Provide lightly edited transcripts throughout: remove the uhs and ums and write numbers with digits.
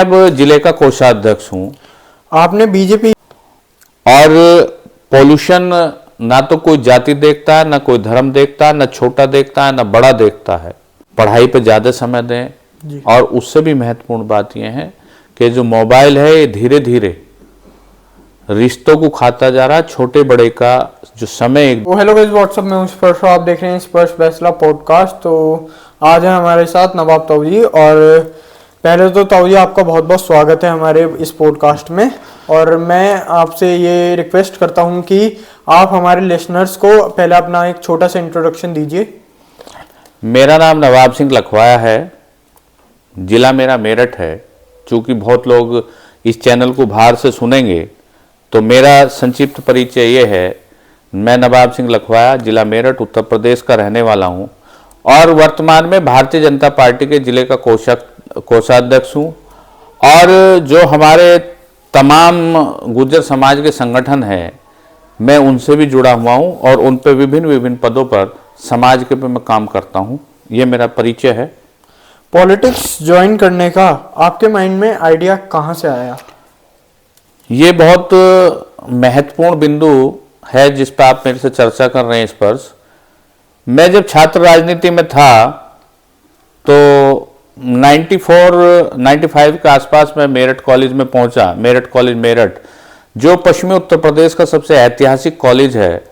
अब जिले का कोषाध्यक्ष हूँ। आपने बीजेपी और पॉल्यूशन ना तो कोई जाति देखता है, ना कोई धर्म देखता है, ना छोटा देखता है, ना बड़ा देखता है। पढ़ाई पे ज्यादा समय दें। और उससे भी महत्वपूर्ण बात यह है कि जो मोबाइल है ये धीरे धीरे रिश्तों को खाता जा रहा है। छोटे बड़े का जो समय हेलो गाइस, व्हाट्सअप में हूं स्पर्श, आप देख रहे हैं स्पर्श फैसला पॉडकास्ट। तो आज है हमारे साथ नवाब ताऊजी। और पहले तो ताऊजी आपका बहुत बहुत स्वागत है हमारे इस पॉडकास्ट में। और मैं आपसे ये रिक्वेस्ट करता हूं कि आप हमारे लिसनर्स को पहले अपना एक छोटा सा इंट्रोडक्शन दीजिए। मेरा नाम नवाब सिंह लखवाया है, जिला मेरा मेरठ है। चूंकि बहुत लोग इस चैनल को बाहर से सुनेंगे तो मेरा संक्षिप्त परिचय ये है। मैं नवाब सिंह लखवाया, जिला मेरठ, उत्तर प्रदेश का रहने वाला हूँ और वर्तमान में भारतीय जनता पार्टी के जिले का कोषाध्यक्ष हूँ। और जो हमारे तमाम गुर्जर समाज के संगठन हैं, मैं उनसे भी जुड़ा हुआ हूँ और उन पे विभिन्न पदों पर समाज के पे मैं काम करता हूँ। ये मेरा परिचय है। पॉलिटिक्स ज्वाइन करने का आपके माइंड में आइडिया कहाँ से आया? ये बहुत महत्वपूर्ण बिंदु है जिस पर आप मेरे से चर्चा कर रहे हैं। स्पर्श, मैं जब छात्र राजनीति में था तो 94-95 के आसपास मैं मेरठ कॉलेज में पहुंचा। मेरठ कॉलेज मेरठ, जो पश्चिमी उत्तर प्रदेश का सबसे ऐतिहासिक कॉलेज है।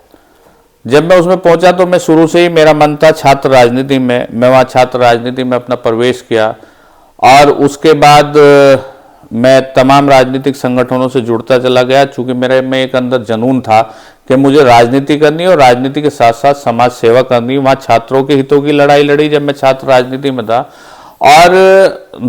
जब मैं उसमें पहुंचा तो मैं शुरू से ही मेरा मन था छात्र राजनीति में। मैं वहाँ छात्र राजनीति में अपना प्रवेश किया और उसके बाद मैं तमाम राजनीतिक संगठनों से जुड़ता चला गया। चूंकि मेरे में एक अंदर जुनून था कि मुझे राजनीति करनी और राजनीति के साथ साथ समाज सेवा करनी। वहाँ छात्रों के हितों की लड़ाई लड़ी जब मैं छात्र राजनीति में था। और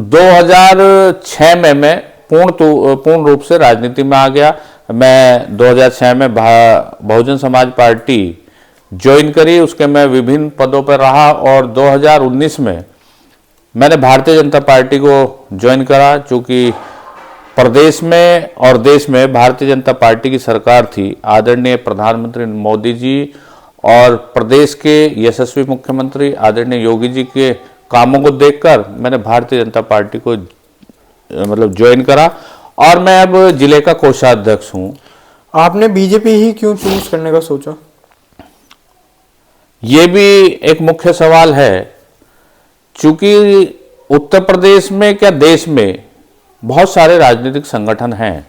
2006 में मैं पूर्ण रूप से राजनीति में आ गया। मैं 2006 में बहुजन समाज पार्टी ज्वाइन करी, उसके मैं विभिन्न पदों पर रहा और 2019 में मैंने भारतीय जनता पार्टी को ज्वाइन करा। चूँकि प्रदेश में और देश में भारतीय जनता पार्टी की सरकार थी, आदरणीय प्रधानमंत्री मोदी जी और प्रदेश के यशस्वी मुख्यमंत्री आदरणीय योगी जी के कामों को देखकर मैंने भारतीय जनता पार्टी को ज्वाइन करा और मैं अब जिले का कोषाध्यक्ष हूँ। आपने बीजेपी ही क्यों चूज करने का सोचा? ये भी एक मुख्य सवाल है। चूंकि उत्तर प्रदेश में क्या देश में बहुत सारे राजनीतिक संगठन हैं।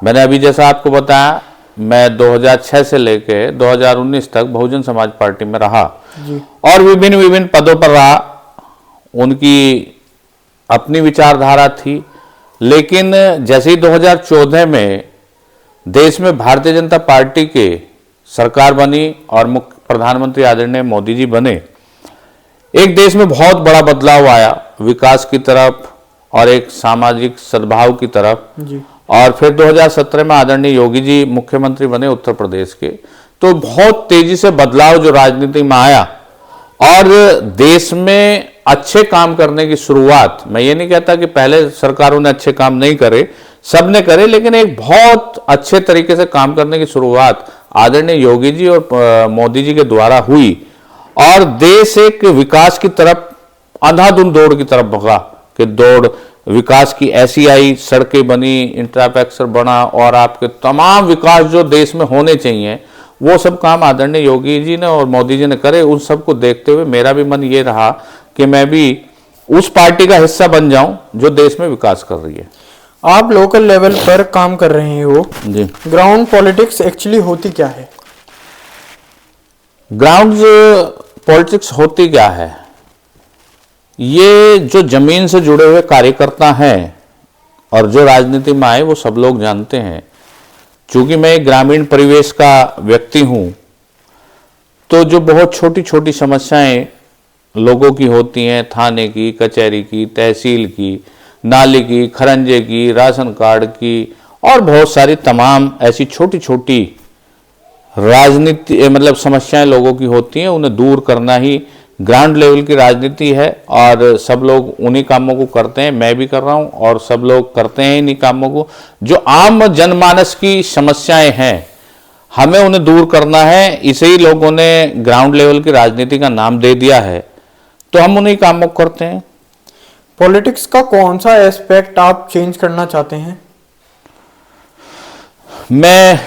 मैंने अभी जैसा आपको बताया, मैं 2006 से लेकर 2019 तक बहुजन समाज पार्टी में रहा जी। और विभिन्न पदों पर रहा। उनकी अपनी विचारधारा थी। लेकिन जैसे ही 2014 में देश में भारतीय जनता पार्टी के सरकार बनी और मुख्य प्रधानमंत्री आदरणीय मोदी जी बने, एक देश में बहुत बड़ा बदलाव आया विकास की तरफ और एक सामाजिक सद्भाव की तरफ जी। और फिर 2017 में आदरणीय योगी जी मुख्यमंत्री बने उत्तर प्रदेश के। तो बहुत तेजी से बदलाव जो राजनीति में आया और देश में अच्छे काम करने की शुरुआत। मैं ये नहीं कहता कि पहले सरकारों ने अच्छे काम नहीं करे, सब ने करे, लेकिन एक बहुत अच्छे तरीके से काम करने की शुरुआत आदरणीय योगी जी और मोदी जी के द्वारा हुई और देश एक विकास की तरफ, अंधाधुंध दौड़ की तरफ भगा कि दौड़ विकास की ऐसी आई, सड़कें बनी, इंफ्रास्ट्रक्चर बना और आपके तमाम विकास जो देश में होने चाहिए वो सब काम आदरणीय योगी जी ने और मोदी जी ने करे। उन सबको देखते हुए मेरा भी मन ये रहा कि मैं भी उस पार्टी का हिस्सा बन जाऊं जो देश में विकास कर रही है। आप लोकल लेवल पर काम कर रहे हो जी। ग्राउंड पॉलिटिक्स एक्चुअली होती क्या है? ग्राउंड पॉलिटिक्स होती क्या है? ये जो जमीन से जुड़े हुए कार्यकर्ता हैं और जो राजनीति में आए वो सब लोग जानते हैं। चूंकि मैं एक ग्रामीण परिवेश का व्यक्ति हूं तो जो बहुत छोटी छोटी समस्याएं लोगों की होती हैं, थाने की, कचहरी की, तहसील की, नाली की, खरंजे की, राशन कार्ड की और बहुत सारी तमाम ऐसी छोटी छोटी राजनीति समस्याएं लोगों की होती हैं, उन्हें दूर करना ही ग्राउंड लेवल की राजनीति है। और सब लोग उन्हीं कामों को करते हैं, मैं भी कर रहा हूं और सब लोग करते हैं इन्हीं कामों को। जो आम जनमानस की समस्याएं हैं हमें उन्हें दूर करना है। इसे ही लोगों ने ग्राउंड लेवल की राजनीति का नाम दे दिया है, तो हम उन्हीं कामों को करते हैं। पॉलिटिक्स का कौन सा एस्पेक्ट आप चेंज करना चाहते हैं? मैं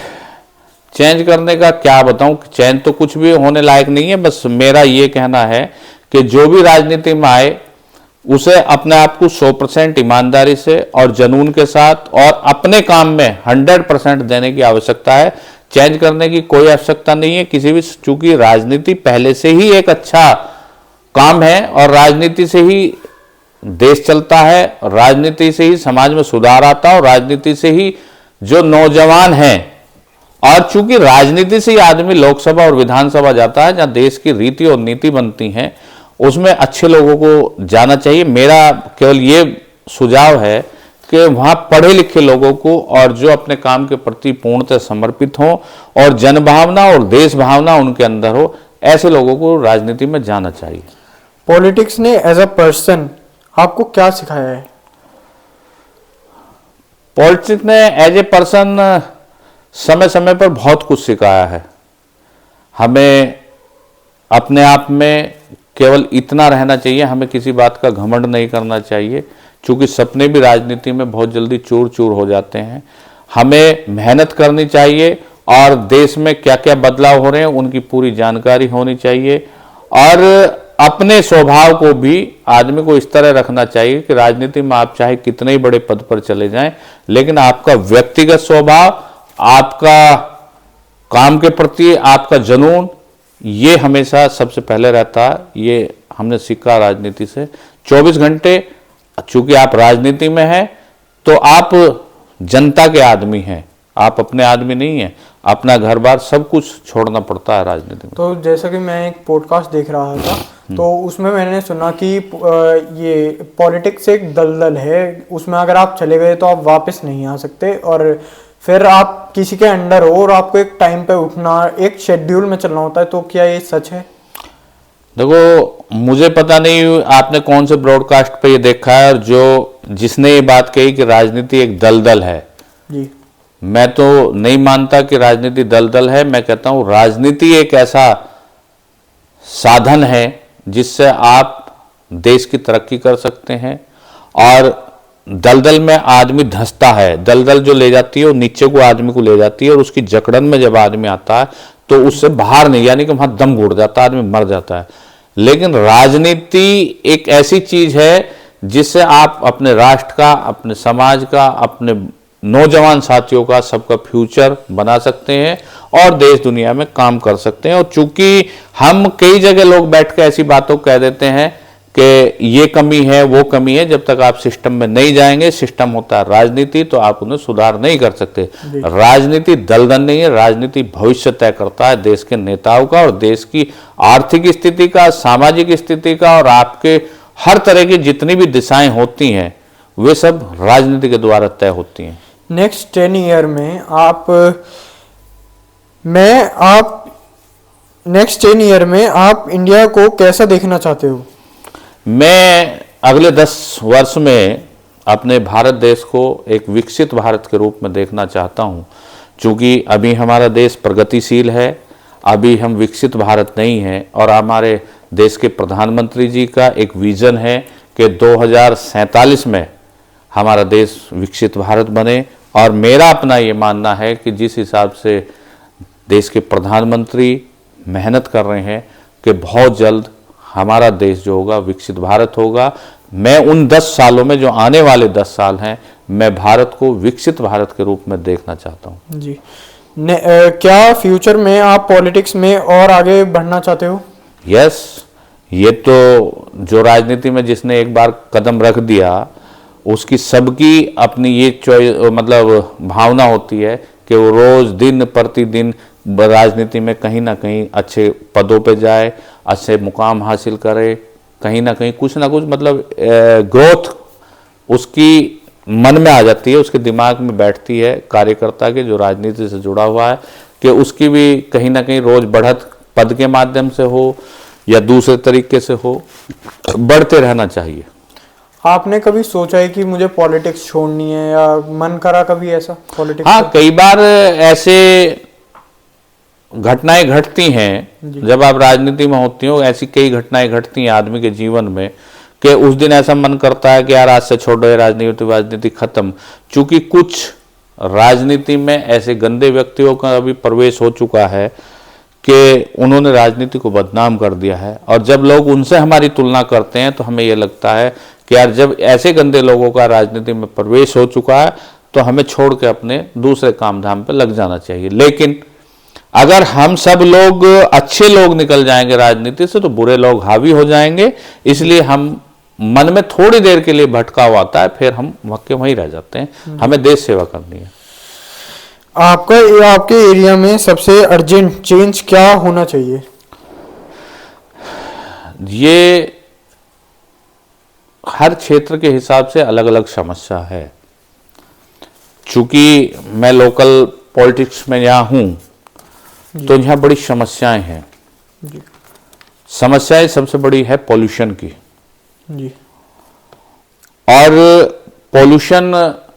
चेंज करने का क्या बताऊं, चेंज तो कुछ भी होने लायक नहीं है। बस मेरा ये कहना है कि जो भी राजनीति में आए उसे अपने आप को 100% ईमानदारी से और जुनून के साथ और अपने काम में 100% देने की आवश्यकता है। चेंज करने की कोई आवश्यकता नहीं है किसी भी, चूंकि राजनीति पहले से ही एक अच्छा काम है और राजनीति से ही देश चलता है, राजनीति से ही समाज में सुधार आता है और राजनीति से ही जो नौजवान हैं, और चूंकि राजनीति से ही आदमी लोकसभा और विधानसभा जाता है जहां देश की रीति और नीति बनती हैं, उसमें अच्छे लोगों को जाना चाहिए। मेरा केवल ये सुझाव है कि वहां पढ़े लिखे लोगों को और जो अपने काम के प्रति पूर्णतः समर्पित हो और जनभावना और देश भावना उनके अंदर हो, ऐसे लोगों को राजनीति में जाना चाहिए। पॉलिटिक्स ने एज अ पर्सन आपको क्या सिखाया है? पॉलिटिक्स ने एज ए पर्सन समय समय पर बहुत कुछ सिखाया है। हमें अपने आप में केवल इतना रहना चाहिए, हमें किसी बात का घमंड नहीं करना चाहिए, क्योंकि सपने भी राजनीति में बहुत जल्दी चूर चूर हो जाते हैं। हमें मेहनत करनी चाहिए और देश में क्या क्या बदलाव हो रहे हैं उनकी पूरी जानकारी होनी चाहिए, और अपने स्वभाव को भी आदमी को इस तरह रखना चाहिए कि राजनीति में आप चाहे कितने ही बड़े पद पर चले जाएं, लेकिन आपका व्यक्तिगत स्वभाव, आपका काम के प्रति आपका जुनून, ये हमेशा सबसे पहले रहता है। ये हमने सीखा राजनीति से। 24 घंटे चूंकि आप राजनीति में हैं तो आप जनता के आदमी हैं, आप अपने आदमी नहीं हैं। अपना घर बार सब कुछ छोड़ना पड़ता है राजनीति में। तो जैसा कि मैं एक पॉडकास्ट देख रहा था तो उसमें मैंने सुना कि ये पॉलिटिक्स एक दलदल है, उसमें अगर आप चले गए तो आप वापस नहीं आ सकते, और फिर आप किसी के अंडर हो और आपको एक टाइम पे उठना, एक शेड्यूल में चलना होता है। तो क्या ये सच है? देखो, मुझे पता नहीं आपने कौन से ब्रॉडकास्ट पे ये देखा है, और जो जिसने ये बात कही कि राजनीति एक दलदल है जी, मैं तो नहीं मानता कि राजनीति दलदल है। मैं कहता हूं राजनीति एक ऐसा साधन है जिससे आप देश की तरक्की कर सकते हैं, और दलदल में आदमी धंसता है। दलदल जो ले जाती है वो नीचे को आदमी को ले जाती है, और उसकी जकड़न में जब आदमी आता है तो उससे बाहर नहीं, यानी कि वहां दम घुट जाता है, आदमी मर जाता है। लेकिन राजनीति एक ऐसी चीज है जिससे आप अपने राष्ट्र का, अपने समाज का, अपने नौजवान साथियों का, सबका फ्यूचर बना सकते हैं और देश दुनिया में काम कर सकते हैं। और चूंकि हम कई जगह लोग बैठ के ऐसी बातों कह देते हैं कि ये कमी है वो कमी है, जब तक आप सिस्टम में नहीं जाएंगे, सिस्टम होता है राजनीति, तो आप उन्हें सुधार नहीं कर सकते। राजनीति दलदल नहीं है, राजनीति भविष्य तय करता है देश के नेताओं का और देश की आर्थिक स्थिति का, सामाजिक स्थिति का, और आपके हर तरह की जितनी भी दिशाएं होती हैं वे सब राजनीति के द्वारा तय होती हैं। नेक्स्ट 10 ईयर में आप इंडिया को कैसा देखना चाहते हो? मैं अगले 10 वर्ष में अपने भारत देश को एक विकसित भारत के रूप में देखना चाहता हूं। चूंकि अभी हमारा देश प्रगतिशील है, अभी हम विकसित भारत नहीं हैं, और हमारे देश के प्रधानमंत्री जी का एक विजन है कि 2047 में हमारा देश विकसित भारत बने। और मेरा अपना ये मानना है कि जिस हिसाब से देश के प्रधानमंत्री मेहनत कर रहे हैं कि बहुत जल्द हमारा देश जो होगा विकसित भारत होगा। मैं उन 10 सालों में, जो आने वाले 10 साल हैं, मैं भारत को विकसित भारत के रूप में देखना चाहता हूं। जी, क्या फ्यूचर में आप पॉलिटिक्स में और आगे बढ़ना चाहते हो? यस, ये तो जो राजनीति में जिसने एक बार कदम रख दिया उसकी सबकी अपनी ये मतलब भावना होती है कि वो रोज दिन प्रतिदिन राजनीति में कहीं ना कहीं अच्छे पदों पे जाए, अच्छे मुकाम हासिल करे, कहीं ना कहीं कुछ ना कुछ मतलब ग्रोथ उसकी मन में आ जाती है, उसके दिमाग में बैठती है कार्यकर्ता के जो राजनीति से जुड़ा हुआ है, कि उसकी भी कहीं ना कहीं रोज बढ़त पद के माध्यम से हो या दूसरे तरीके से हो, बढ़ते रहना चाहिए। आपने कभी सोचा है कि मुझे पॉलिटिक्स छोड़नी है, या मन करा कभी ऐसा पॉलिटिक्स? हाँ, कई बार ऐसे घटनाएं घटती हैं जब आप राजनीति में होती हो। ऐसी कई घटनाएं घटती हैं आदमी के जीवन में कि उस दिन ऐसा मन करता है कि यार आज से छोड़ो ये राजनीति खत्म। चूंकि कुछ राजनीति में ऐसे गंदे व्यक्तियों का अभी प्रवेश हो चुका है कि उन्होंने राजनीति को बदनाम कर दिया है, और जब लोग उनसे हमारी तुलना करते हैं तो हमें यह लगता है कि यार जब ऐसे गंदे लोगों का राजनीति में प्रवेश हो चुका है तो हमें छोड़ के अपने दूसरे काम धाम पे लग जाना चाहिए। लेकिन अगर हम सब लोग अच्छे लोग निकल जाएंगे राजनीति से तो बुरे लोग हावी हो जाएंगे, इसलिए हम मन में थोड़ी देर के लिए भटकाव आता है, फिर हम वक्के वहीं रह जाते हैं। हमें देश सेवा करनी है। आपके एरिया में सबसे अर्जेंट चेंज क्या होना चाहिए? ये हर क्षेत्र के हिसाब से अलग अलग समस्या है। चूंकि मैं लोकल पॉलिटिक्स में यहाँ हूँ तो यहाँ बड़ी समस्याएं हैं। समस्याएं सबसे बड़ी है पॉल्यूशन की जी। और पॉल्यूशन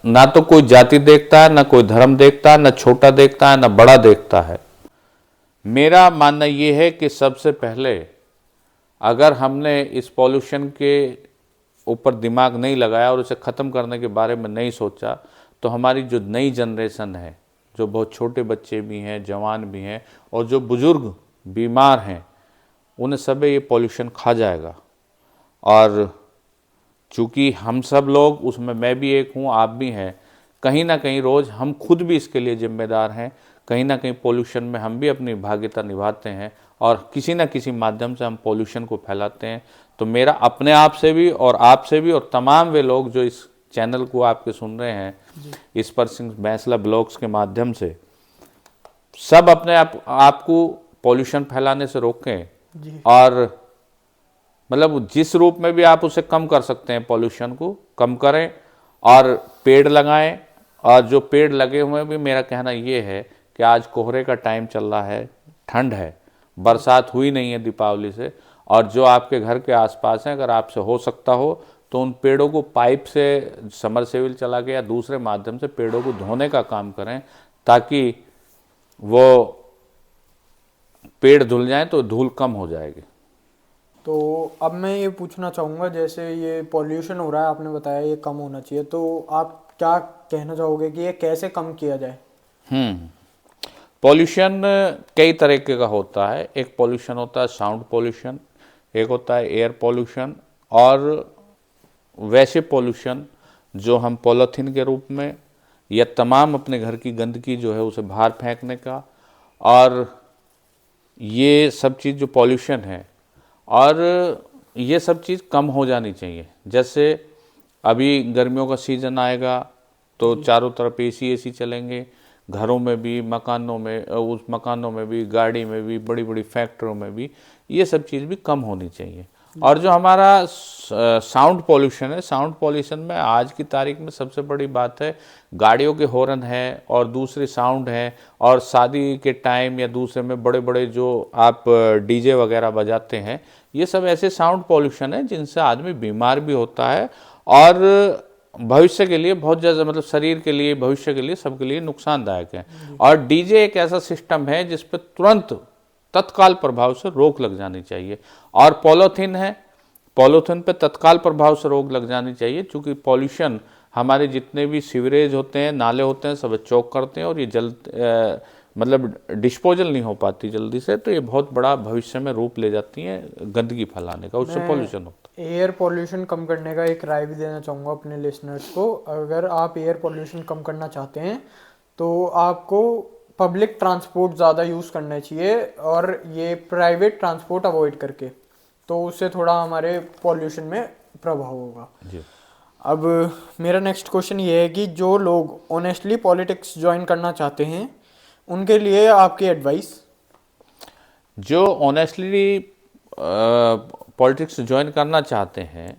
ना तो कोई जाति देखता है, ना कोई धर्म देखता है, ना छोटा देखता है, ना बड़ा देखता है। मेरा मानना यह है कि सबसे पहले अगर हमने इस पॉल्यूशन के ऊपर दिमाग नहीं लगाया और उसे ख़त्म करने के बारे में नहीं सोचा तो हमारी जो नई जनरेशन है, जो बहुत छोटे बच्चे भी हैं, जवान भी हैं और जो बुज़ुर्ग बीमार हैं, उन्हें सब ये पॉल्यूशन खा जाएगा। और चूँकि हम सब लोग, उसमें मैं भी एक हूँ, आप भी हैं, कहीं ना कहीं रोज़ हम खुद भी इसके लिए जिम्मेदार हैं। कहीं ना कहीं पॉल्यूशन में हम भी अपनी भागीदारी निभाते हैं और किसी न किसी माध्यम से हम पॉल्यूशन को फैलाते हैं। तो मेरा अपने आप से भी और आपसे भी और तमाम वे लोग जो इस चैनल को आपके सुन रहे हैं, इस पर सिंह बैंसला ब्लॉग्स के माध्यम से, सब अपने आपको पॉल्यूशन फैलाने से रोकें और मतलब जिस रूप में भी आप उसे कम कर सकते हैं, पॉल्यूशन को कम करें और पेड़ लगाएं। और जो पेड़ लगे हुए भी, मेरा कहना ये है कि आज कोहरे का टाइम चल रहा है, ठंड है, बरसात हुई नहीं है दीपावली से, और जो आपके घर के आसपास हैं, अगर आपसे हो सकता हो तो उन पेड़ों को पाइप से समरसेबल चला के या दूसरे माध्यम से पेड़ों को धोने का काम करें, ताकि वो पेड़ धुल जाएं तो धूल कम हो जाएगी। तो अब मैं ये पूछना चाहूँगा, जैसे ये पॉल्यूशन हो रहा है, आपने बताया ये कम होना चाहिए, तो आप क्या कहना चाहोगे कि ये कैसे कम किया जाए? पॉल्यूशन कई तरीके का होता है। एक पॉल्यूशन होता है साउंड पॉल्यूशन, एक होता है एयर पॉल्यूशन, और वैसे पॉल्यूशन जो हम पॉलीथीन के रूप में या तमाम अपने घर की गंदगी जो है उसे बाहर फेंकने का, और ये सब चीज़ जो पॉल्यूशन है, और ये सब चीज़ कम हो जानी चाहिए। जैसे अभी गर्मियों का सीज़न आएगा तो चारों तरफ एसी चलेंगे, घरों में भी, मकानों में, उस मकानों में भी, गाड़ी में भी, बड़ी बड़ी फैक्ट्रियों में भी, ये सब चीज़ भी कम होनी चाहिए। और जो हमारा साउंड पॉल्यूशन है, साउंड पॉल्यूशन में आज की तारीख में सबसे बड़ी बात है गाड़ियों के हॉर्न है और दूसरे साउंड है, और शादी के टाइम या दूसरे में बड़े बड़े जो आप डीजे वगैरह बजाते हैं, ये सब ऐसे साउंड पॉल्यूशन है जिनसे आदमी बीमार भी होता है और भविष्य के लिए बहुत ज़्यादा, मतलब शरीर के लिए, भविष्य के लिए, सबके लिए नुकसानदायक है। और डीजे एक ऐसा सिस्टम है जिस पर तुरंत तत्काल प्रभाव से रोक लग जानी चाहिए। और पॉलीथीन है, पॉलीथीन पे तत्काल प्रभाव से रोक लग जानी चाहिए, क्योंकि पॉल्यूशन हमारे जितने भी सीवरेज होते हैं, नाले होते हैं, सब चौक करते हैं और ये मतलब डिस्पोजल नहीं हो पाती जल्दी से, तो ये बहुत बड़ा भविष्य में रूप ले जाती हैं गंदगी फैलाने का, उससे पॉल्यूशन होता है। एयर पॉल्यूशन कम करने का एक राय भी देना चाहूँगा अपने लिसनर्स को। अगर आप एयर पॉल्यूशन कम करना चाहते हैं तो आपको पब्लिक ट्रांसपोर्ट ज़्यादा यूज़ करना चाहिए और ये प्राइवेट ट्रांसपोर्ट अवॉइड करके, तो उससे थोड़ा हमारे पॉल्यूशन में प्रभाव होगा जी। अब मेरा नेक्स्ट क्वेश्चन ये है कि जो लोग ऑनेस्टली पॉलिटिक्स ज्वाइन करना चाहते हैं उनके लिए आपकी एडवाइस? जो ऑनेस्टली पॉलिटिक्स ज्वाइन करना चाहते हैं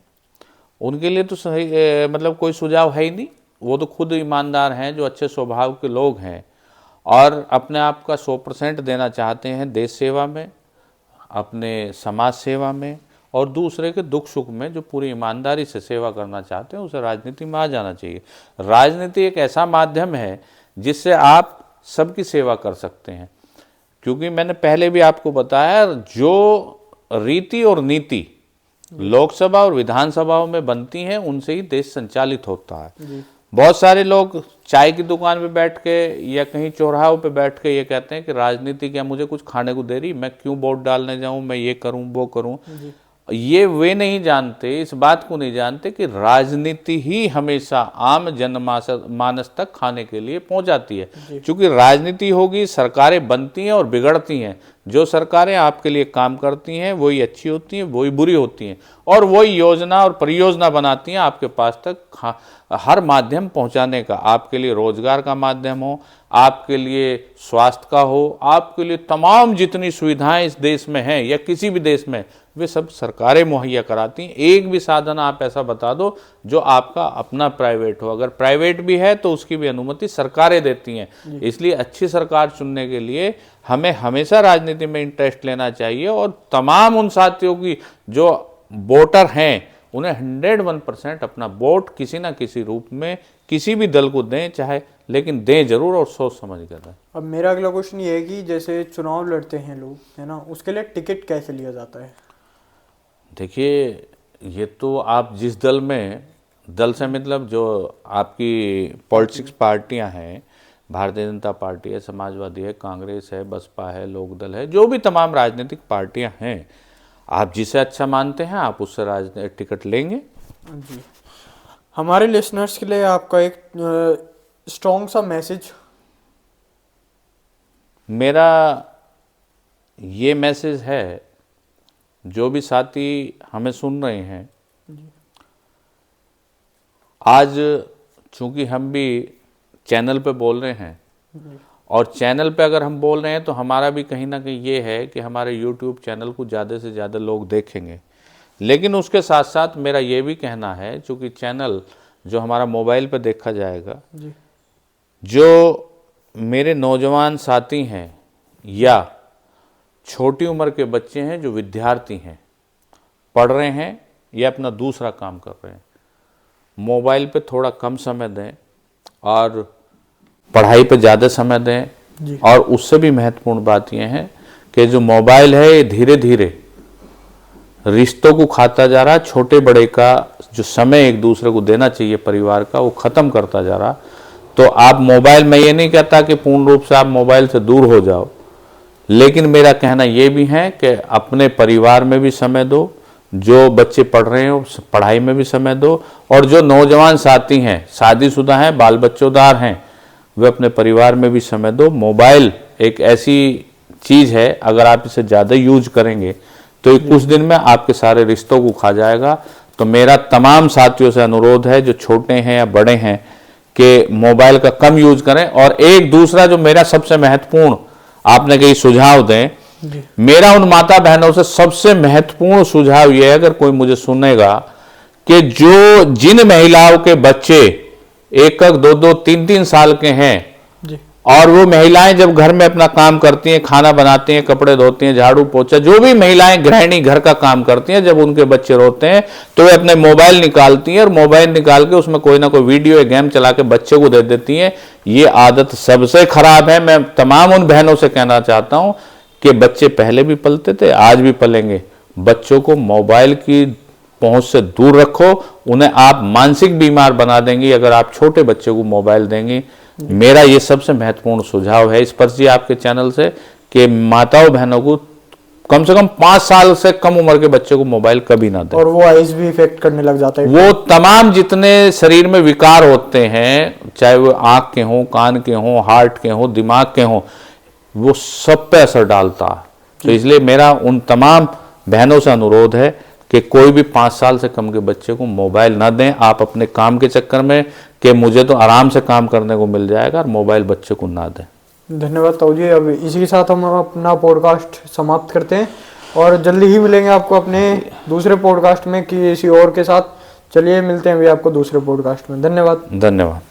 उनके लिए तो सही मतलब कोई सुझाव है ही नहीं। वो तो खुद ईमानदार हैं, जो अच्छे स्वभाव के लोग हैं और अपने आप का 100% देना चाहते हैं देश सेवा में, अपने समाज सेवा में और दूसरे के दुख सुख में, जो पूरी ईमानदारी से सेवा करना चाहते हैं, उसे राजनीति में आ जाना चाहिए। राजनीति एक ऐसा माध्यम है जिससे आप सबकी सेवा कर सकते हैं, क्योंकि मैंने पहले भी आपको बताया, जो रीति और नीति लोकसभा और विधानसभाओं में बनती हैं, उनसे ही देश संचालित होता है। जी। बहुत सारे लोग चाय की दुकान पे बैठ के या कहीं चौराहों पे बैठ के ये कहते हैं कि राजनीति क्या मुझे कुछ खाने को दे रही, मैं क्यों वोट डालने जाऊं, मैं ये करूं वो करूं। ये वे नहीं जानते, इस बात को नहीं जानते कि राजनीति ही हमेशा आम जनमानस तक खाने के लिए पहुंचाती है। क्योंकि राजनीति होगी, सरकारें बनती हैं और बिगड़ती हैं। जो सरकारें आपके लिए काम करती हैं वही अच्छी होती हैं, वही बुरी होती हैं, और वही योजना और परियोजना बनाती हैं आपके पास तक हर माध्यम पहुंचाने का। आपके लिए रोजगार का माध्यम हो, आपके लिए स्वास्थ्य का हो, आपके लिए तमाम जितनी सुविधाएं इस देश में हैं या किसी भी देश में, वे सब सरकारें मुहैया कराती हैं। एक भी साधन आप ऐसा बता दो जो आपका अपना प्राइवेट हो, अगर प्राइवेट भी है तो उसकी भी अनुमति सरकारें देती हैं। इसलिए अच्छी सरकार चुनने के लिए हमें हमेशा राजनीति में इंटरेस्ट लेना चाहिए, और तमाम उन साथियों की जो वोटर हैं उन्हें 101% अपना वोट किसी ना किसी रूप में किसी भी दल को दें, चाहे, लेकिन दें जरूर और सोच समझ कर दें। अब मेरा अगला क्वेश्चन ये है कि जैसे चुनाव लड़ते हैं लोग, है ना, उसके लिए टिकट कैसे लिया जाता है? देखिए, ये तो आप जिस दल में, दल से मतलब जो आपकी पॉलिटिक्स पार्टियां हैं, भारतीय जनता पार्टी है, समाजवादी है, कांग्रेस है, बसपा है, लोकदल है, जो भी तमाम राजनीतिक पार्टियां हैं, आप जिसे अच्छा मानते हैं आप उससे राजनीतिक टिकट लेंगे। जी। हमारे लिसनर्स के लिए आपका एक स्ट्रॉन्ग सा मैसेज। मेरा ये मैसेज है, जो भी साथी हमें सुन रहे हैं, आज चूंकि हम भी चैनल पे बोल रहे हैं, और चैनल पे अगर हम बोल रहे हैं तो हमारा भी कहीं ना कहीं ये है कि हमारे YouTube चैनल को ज़्यादा से ज़्यादा लोग देखेंगे। लेकिन उसके साथ साथ मेरा ये भी कहना है, चूंकि चैनल जो हमारा मोबाइल पे देखा जाएगा, जो मेरे नौजवान साथी हैं या छोटी उम्र के बच्चे हैं, जो विद्यार्थी हैं, पढ़ रहे हैं या अपना दूसरा काम कर रहे हैं, मोबाइल पे थोड़ा कम समय दें और पढ़ाई पे ज़्यादा समय दें। और उससे भी महत्वपूर्ण बात यह है कि जो मोबाइल है ये धीरे धीरे रिश्तों को खाता जा रहा है। छोटे बड़े का जो समय एक दूसरे को देना चाहिए परिवार का, वो ख़त्म करता जा रहा। तो आप मोबाइल, मैं ये नहीं कहता कि पूर्ण रूप से आप मोबाइल से दूर हो जाओ, लेकिन मेरा कहना ये भी है कि अपने परिवार में भी समय दो, जो बच्चे पढ़ रहे हो पढ़ाई में भी समय दो, और जो नौजवान साथी हैं, शादीशुदा हैं, बाल बच्चोदार हैं, वे अपने परिवार में भी समय दो। मोबाइल एक ऐसी चीज़ है, अगर आप इसे ज़्यादा यूज करेंगे तो कुछ दिन में आपके सारे रिश्तों को खा जाएगा। तो मेरा तमाम साथियों से अनुरोध है, जो छोटे हैं या बड़े हैं, कि मोबाइल का कम यूज करें। और एक दूसरा जो मेरा सबसे महत्वपूर्ण, आपने कई सुझाव दें, मेरा उन माता बहनों से सबसे महत्वपूर्ण सुझाव यह है, अगर कोई मुझे सुनेगा, कि जो जिन महिलाओं के बच्चे 1-1, 2-2, 3-3 साल के हैं, और वो महिलाएं जब घर में अपना काम करती हैं, खाना बनाती हैं, कपड़े धोती हैं, झाड़ू पोछा, जो भी महिलाएं गृहिणी घर का काम करती हैं, जब उनके बच्चे रोते हैं तो वे अपने मोबाइल निकालती हैं, और मोबाइल निकाल के उसमें कोई ना कोई वीडियो या गेम चला के बच्चे को दे देती हैं। ये आदत सबसे खराब है। मैं तमाम उन बहनों से कहना चाहता हूं कि बच्चे पहले भी पलते थे, आज भी पलेंगे। बच्चों को मोबाइल की पहुंच से दूर रखो, उन्हें आप मानसिक बीमार बना देंगी अगर आप छोटे बच्चे को मोबाइल देंगी। मेरा ये सबसे महत्वपूर्ण सुझाव है स्पर्श जी आपके चैनल से, कि माताओं बहनों को कम से कम 5 साल से कम उम्र के बच्चे को मोबाइल कभी ना दें। और वो आइज भी इफेक्ट करने लग जाता है। वो तमाम जितने शरीर में विकार होते हैं, चाहे वो आंख के हों, कान के हों, हार्ट के हों, दिमाग के हों, वो सब पे असर डालता है। तो इसलिए मेरा उन तमाम बहनों से अनुरोध है कि कोई भी 5 साल से कम के बच्चे को मोबाइल ना दें। आप अपने काम के चक्कर में कि मुझे तो आराम से काम करने को मिल जाएगा, और मोबाइल बच्चे को ना दें। धन्यवाद ताऊ जी। अब इसी के साथ हम अपना पॉडकास्ट समाप्त करते हैं, और जल्दी ही मिलेंगे आपको अपने दूसरे पॉडकास्ट में किसी और के साथ। चलिए मिलते हैं अभी आपको दूसरे पॉडकास्ट में। धन्यवाद। धन्यवाद।